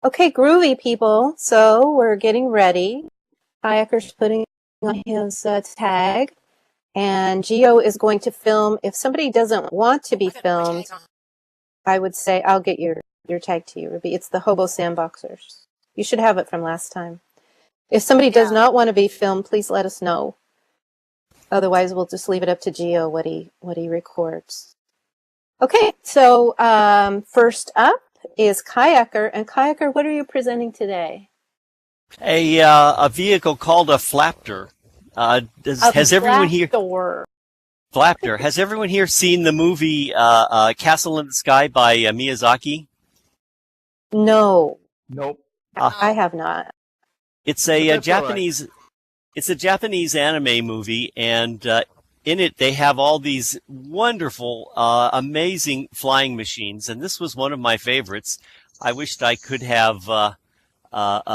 Okay, groovy people. So we're getting ready. Kayaker's putting on his tag, and Geo is going to film. If somebody doesn't want to be filmed, I would say I'll get your tag to you, Ruby. It's the Hobo Sandboxers. You should have it from last time. If somebody does not want to be filmed, please let us know. Otherwise, we'll just leave it up to Geo what he records. Okay, so first up is Kayaker. And Kayaker, what are you presenting today? A vehicle called a flaptor. Has everyone here Flaptor? Has everyone here seen the movie Castle in the Sky by Miyazaki? No. Nope. I have not. It's a Japanese. Right. It's a Japanese anime movie, and in it they have all these wonderful, amazing flying machines, and this was one of my favorites. I wished I could have. I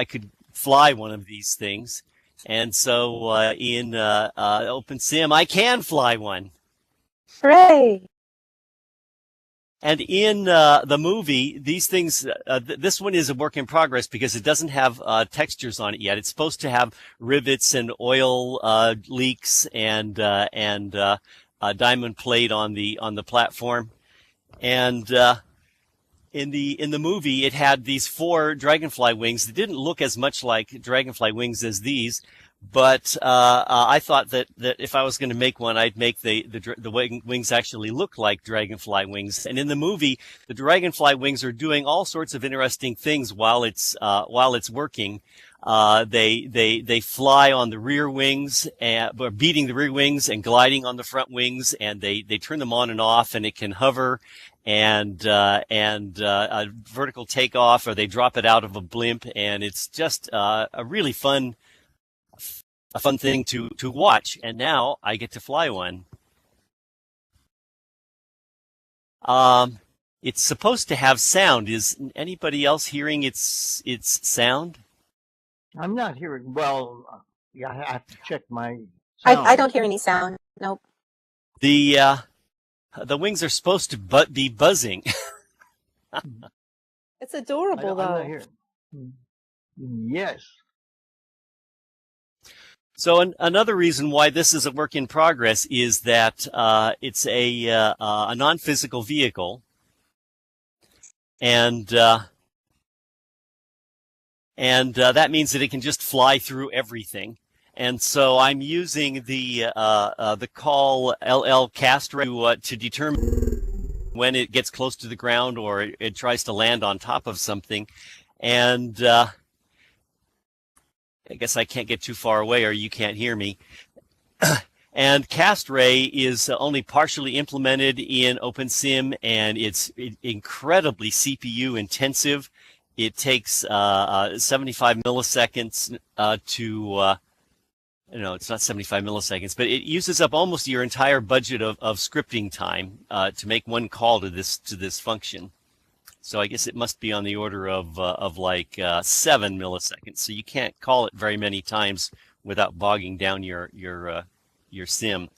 could fly one of these things, and so in OpenSim I can fly one. Hooray! And in the movie, these things, this one is a work in progress because it doesn't have textures on it yet. It's supposed to have rivets and oil leaks and diamond plate on the platform. And in the movie, it had these 4 dragonfly wings that didn't look as much like dragonfly wings as these. But I thought that if I was going to make one, I'd make the wings actually look like dragonfly wings. And in the movie, the dragonfly wings are doing all sorts of interesting things while it's working. They fly on the rear wings, beating the rear wings and gliding on the front wings, and they turn them on and off, and it can hover and a vertical takeoff, or they drop it out of a blimp, and it's just a really fun thing to watch, and now I get to fly one. It's supposed to have sound. Is anybody else hearing its sound? I'm not hearing. Well, yeah, I have to check my sound. I don't hear any sound. Nope. The wings are supposed to be buzzing. It's adorable, though. I'm not hearing. Yes. So another reason why this is a work in progress is that it's a non-physical vehicle, and that means that it can just fly through everything. And so I'm using the call LL cast rate to determine when it gets close to the ground or it tries to land on top of something, and I guess I can't get too far away or you can't hear me. And cast ray is only partially implemented in OpenSim, and it's incredibly CPU intensive. It takes 75 milliseconds no, it's not 75 milliseconds, but it uses up almost your entire budget of scripting time to make one call to this function. So I guess it must be on the order of like 7 milliseconds. So you can't call it very many times without bogging down your sim.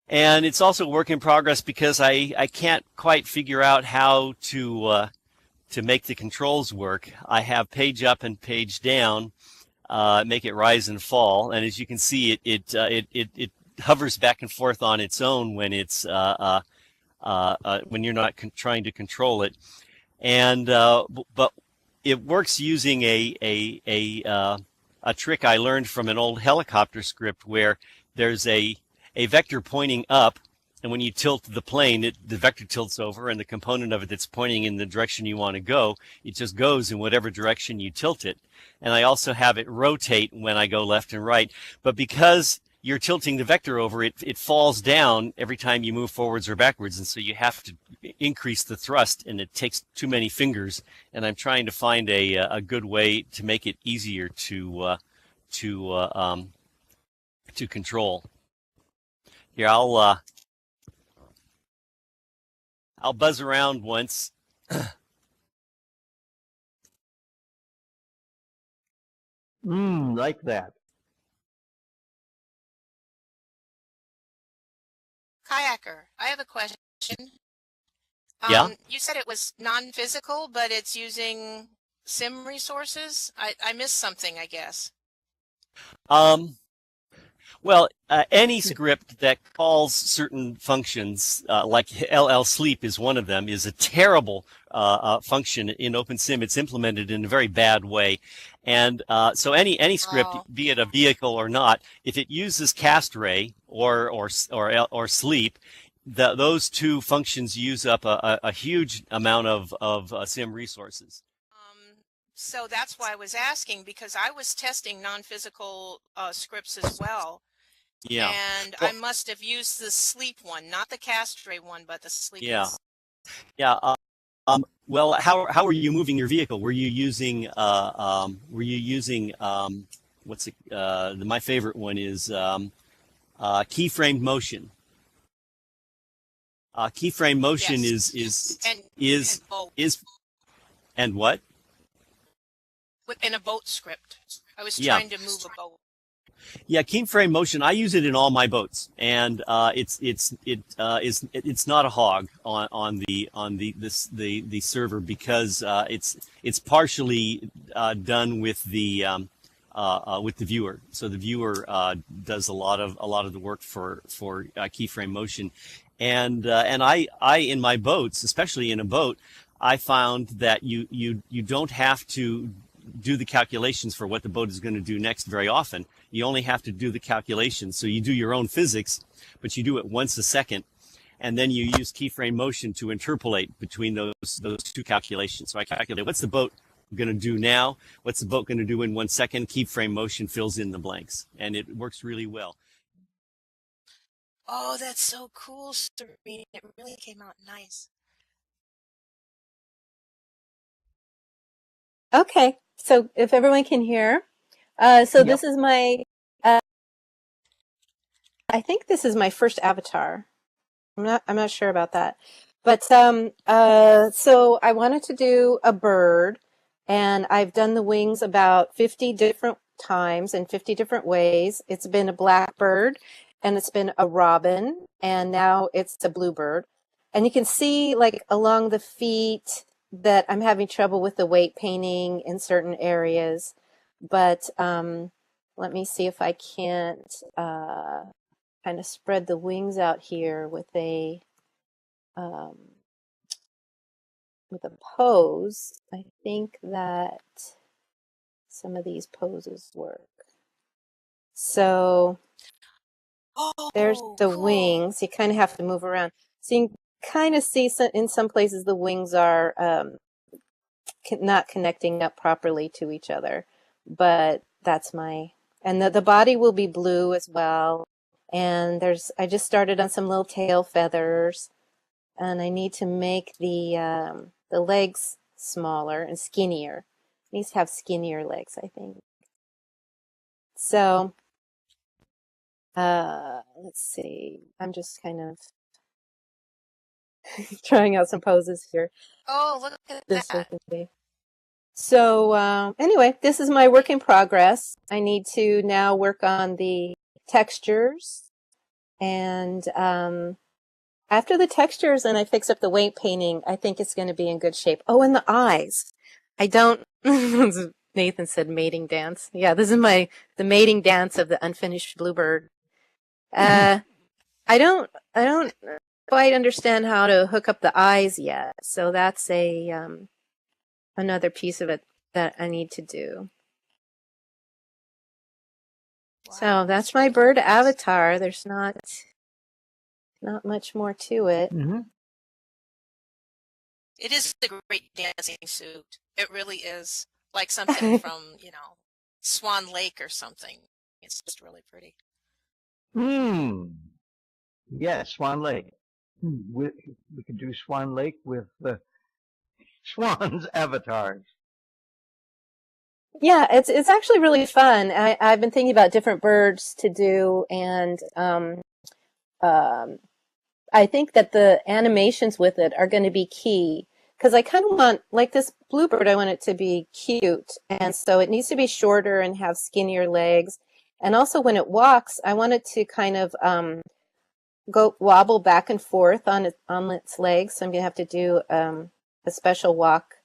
And it's also a work in progress because I can't quite figure out how to make the controls work. I have page up and page down, make it rise and fall, and as you can see, it hovers back and forth on its own when it's when you're not trying to control it, and but it works using a trick I learned from an old helicopter script where there's a vector pointing up, and when you tilt the plane, the vector tilts over, and the component of it that's pointing in the direction you want to go, it just goes in whatever direction you tilt it. And I also have it rotate when I go left and right, but because you're tilting the vector over, it falls down every time you move forwards or backwards, and so you have to increase the thrust, and it takes too many fingers, and I'm trying to find a good way to make it easier to control. Here, I'll buzz around once. Like that. Kayaker, I have a question. Yeah. You said it was non-physical, but it's using sim resources. I missed something, I guess. Um, Well, any script that calls certain functions, like LL sleep is one of them, is a terrible function in OpenSim. It's implemented in a very bad way, and so any script, Oh, be it a vehicle or not, if it uses cast ray or sleep, those two functions use up a huge amount of sim resources. so that's why I was asking because I was testing non-physical scripts as well, Yeah. and I Well, must have used the sleep one, not the castray one, but the sleep one. yeah. Yeah. Well, how were you moving your vehicle? Were you using what's it? My favorite one is keyframed motion. Keyframe motion Yes, and is boat is and what? in a boat script. I was Yeah. trying to move a boat. Yeah, keyframe motion. I use it in all my boats, and it's not a hog on the server because it's partially done with the viewer. So the viewer does a lot of the work for keyframe motion, and I in my boats, especially in a boat, I found that you don't have to do the calculations for what the boat is going to do next very often. You only have to do the calculations. So you do your own physics, but you do it once a second, and then you use keyframe motion to interpolate between those two calculations. So I calculate what's the boat going to do now, what's the boat going to do in 1 second. Keyframe motion fills in the blanks, and it works really well. Oh, that's so cool, Serene. It really came out nice. Okay, so if everyone can hear, so Yep. this is my, uh, I think this is my first avatar. I'm not sure about that. But so I wanted to do a bird, and I've done the wings about 50 different times in 50 different ways. It's been a blackbird, and it's been a robin, and now it's a bluebird. And you can see like along the feet that I'm having trouble with the weight painting in certain areas. But let me see if I can't kind of spread the wings out here um, with a pose. I think that some of these poses work. So there's Oh, the cool. wings. You kind of have to move around. So you can kind of see in some places the wings are not connecting up properly to each other. But that's and the body will be blue as well. And I just started on some little tail feathers. And I need to make the legs smaller and skinnier. It needs to have skinnier legs, I think. So, let's see. I'm just kind of trying out some poses here. Oh, look at Just so you that. can see. So, anyway, this is my work in progress. I need to now work on the textures and after the textures and I fix up the weight painting, I think it's going to be in good shape. Oh, and the eyes. I don't, Nathan said mating dance. Yeah, this is the mating dance of the unfinished bluebird. I don't quite understand how to hook up the eyes yet. So that's another piece of it that I need to do. Wow, So that's my bird avatar. There's not much more to it. Mm-hmm. It is a great dancing suit. It really is. Like something from, Swan Lake or something. It's just really pretty. Yes, Swan Lake. We could do Swan Lake with Swan's avatars. Yeah, it's actually really fun. I've been thinking about different birds to do, and I think that the animations with it are going to be key because I kind of want, like this bluebird, I want it to be cute, and so it needs to be shorter and have skinnier legs. And also when it walks, I want it to kind of go wobble back and forth on its legs. So I'm gonna have to do a special walk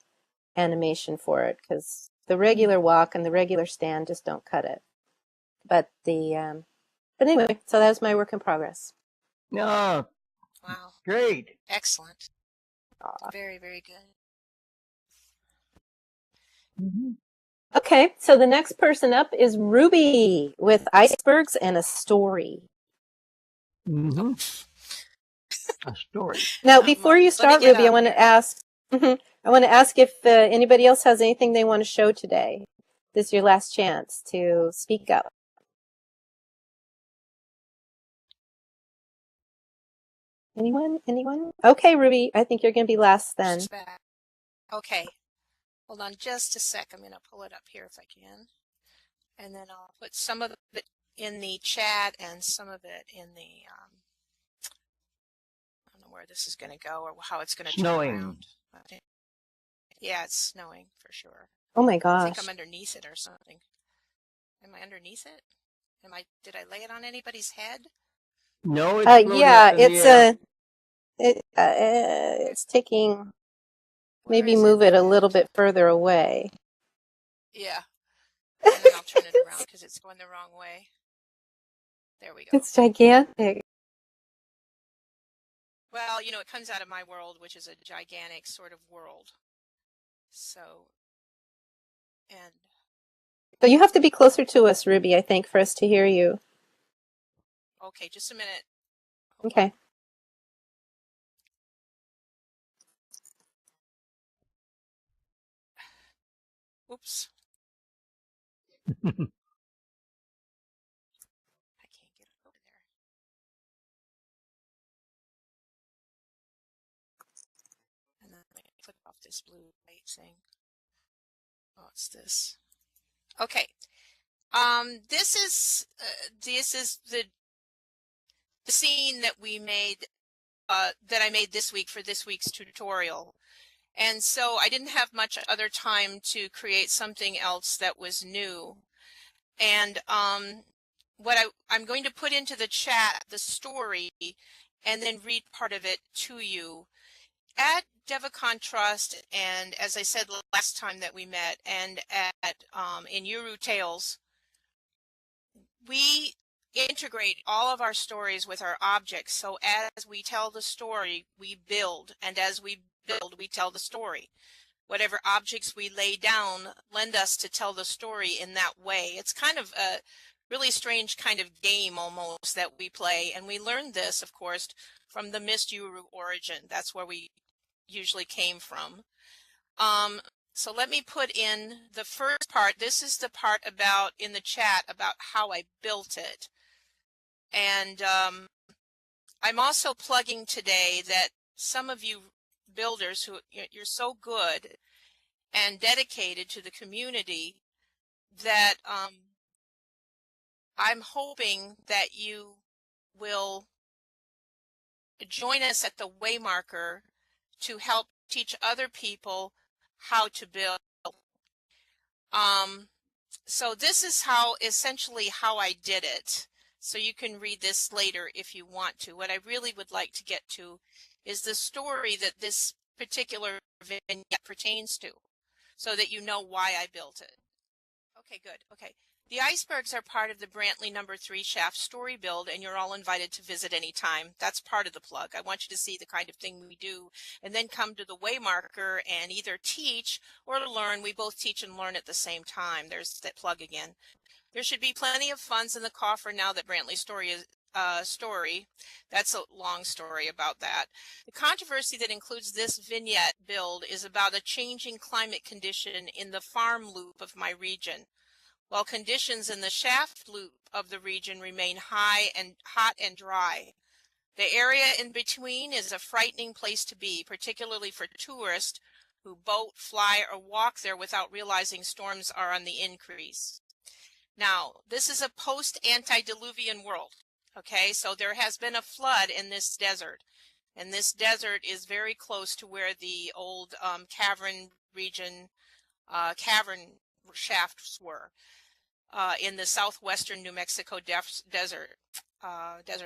animation for it because the regular walk and the regular stand just don't cut it. But but anyway, so that was my work in progress. No, Wow. great. Excellent. Aw. Very, very good. Mm-hmm. Okay, so the next person up is Ruby with icebergs and a story. Mm-hmm. A story. Now, Come before on, you let me start, get Ruby, I up want here. to ask. I want to ask if anybody else has anything they want to show today. This is your last chance to speak up. Anyone? Anyone? Okay, Ruby, I think you're going to be last then. She's back. Okay. Hold on just a sec. I'm going to pull it up here if I can. And then I'll put some of it in the chat and some of it in the, I don't know where this is going to go or how it's going to turn Snowing. around. Yeah, it's snowing for sure. Oh my I gosh. think I'm underneath it or something. Am I underneath it? Did I lay it on anybody's head? No, it's floating yeah, up in the air. it's taking. Where Maybe is move it a at? little bit further away. Yeah. And then I'll turn it around because it's going the wrong way. There we go. It's gigantic. Well, it comes out of my world, which is a gigantic sort of world. So, and So you have to be closer to us, Ruby, I think, for us to hear you. okay, just a minute. Okay. Oops. I can't get over there. And then I'm going to click off this blue light thing. Oh, it's this. Okay. This is the scene that we made, that I made this week for this week's tutorial. And so I didn't have much other time to create something else that was new. And what I'm going to put into the chat the story and then read part of it to you. At Devacon Trust, and as I said last time that we met, and at in Uru Tales, we integrate all of our stories with our objects. So as we tell the story, we build, and as we build, we tell the story. Whatever objects we lay down lend us to tell the story in that way. It's kind of a really strange kind of game almost that we play, and we learned this, of course, from the Mist Uru origin. That's where we usually came from. So let me put in the first part. This is the part about in the chat about how I built it. And I'm also plugging today that some of you builders who you're so good and dedicated to the community that I'm hoping that you will join us at the Waymarker to help teach other people how to build. So this is essentially how I did it. So you can read this later if you want to. What I really would like to get to is the story that this particular vignette pertains to, so that you know why I built it. Okay, good. Okay. The icebergs are part of the Brantley No. 3 shaft story build, and you're all invited to visit anytime. That's part of the plug. I want you to see the kind of thing we do, and then come to the Waymarker and either teach or learn. We both teach and learn at the same time. There's that plug again. There should be plenty of funds in the coffer now that Brantley story is story. That's a long story about that. The controversy that includes this vignette build is about a changing climate condition in the farm loop of my region. While conditions in the shaft loop of the region remain hot and dry. The area in between is a frightening place to be, particularly for tourists who boat, fly, or walk there without realizing storms are on the increase. Now, this is a post-antediluvian world, okay? So there has been a flood in this desert, and this desert is very close to where the old cavern shafts were. In the southwestern New Mexico desert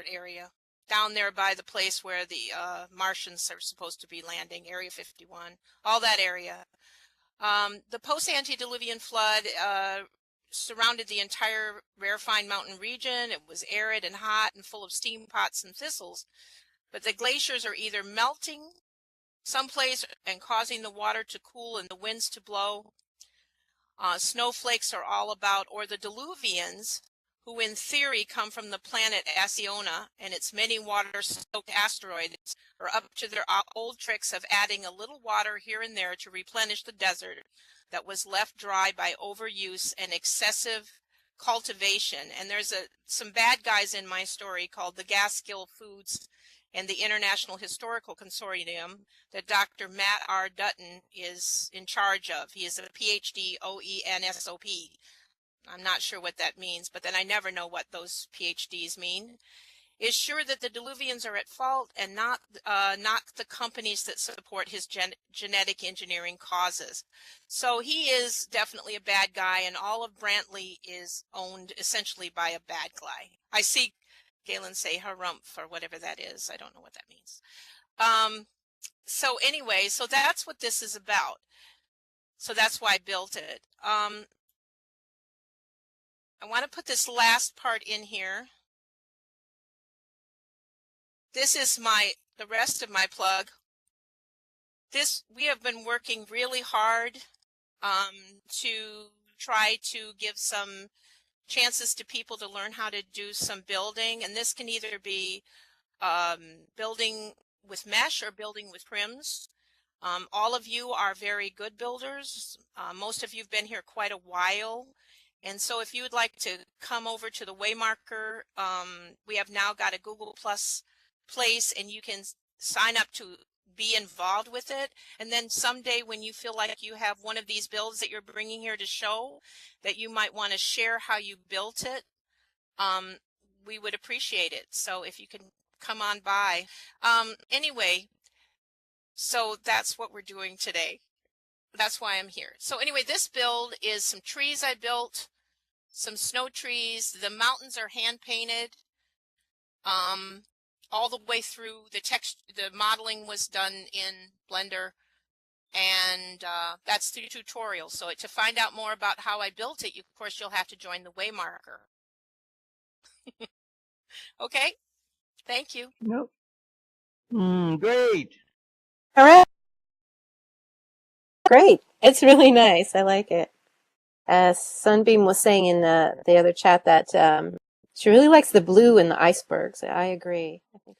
area. down there by the place where the Martians are supposed to be landing, Area 51, all that area. The post-antediluvian flood surrounded the entire rarefied mountain region. It was arid and hot and full of steam pots and thistles. But the glaciers are either melting someplace and causing the water to cool and the winds to blow. Snowflakes are all about, or the diluvians, who in theory come from the planet Asiona and its many water-soaked asteroids, are up to their old tricks of adding a little water here and there to replenish the desert that was left dry by overuse and excessive cultivation. And there's some bad guys in my story called the Gaskill Foods and the International Historical Consortium that Dr. Matt R. Dutton is in charge of. He is a PhD OENSOP. I'm not sure what that means, but then I never know what those PhDs mean. Is sure that the diluvians are at fault and not the companies that support his genetic engineering causes. So he is definitely a bad guy, and all of Brantley is owned essentially by a bad guy. I see Galen say harumph or whatever that is. I don't know what that means. So anyway, so that's what this is about. So that's why I built it. I want to put this last part in here. This is the rest of my plug. We have been working really hard to try to give some chances to people to learn how to do some building, and this can either be building with mesh or building with prims. All of you are very good builders. Most of you have been here quite a while. And so if you would like to come over to the Waymarker, we have now got a Google Plus place, and you can sign up to be involved with it. And then someday when you feel like you have one of these builds that you're bringing here to show that you might want to share how you built it, we would appreciate it. So if you can come on by. Anyway, so that's what we're doing today. That's why I'm here. So anyway, this build is some trees I built, some snow trees. The mountains are hand painted. All the way through. The modeling was done in Blender, and that's the tutorial. So to find out more about how I built it, of course, you'll have to join the Waymarker. Okay, thank you. Nope. Great. All right. Great. It's really nice. I like it. Sunbeam was saying in the other chat that she really likes the blue in the icebergs. I agree. I think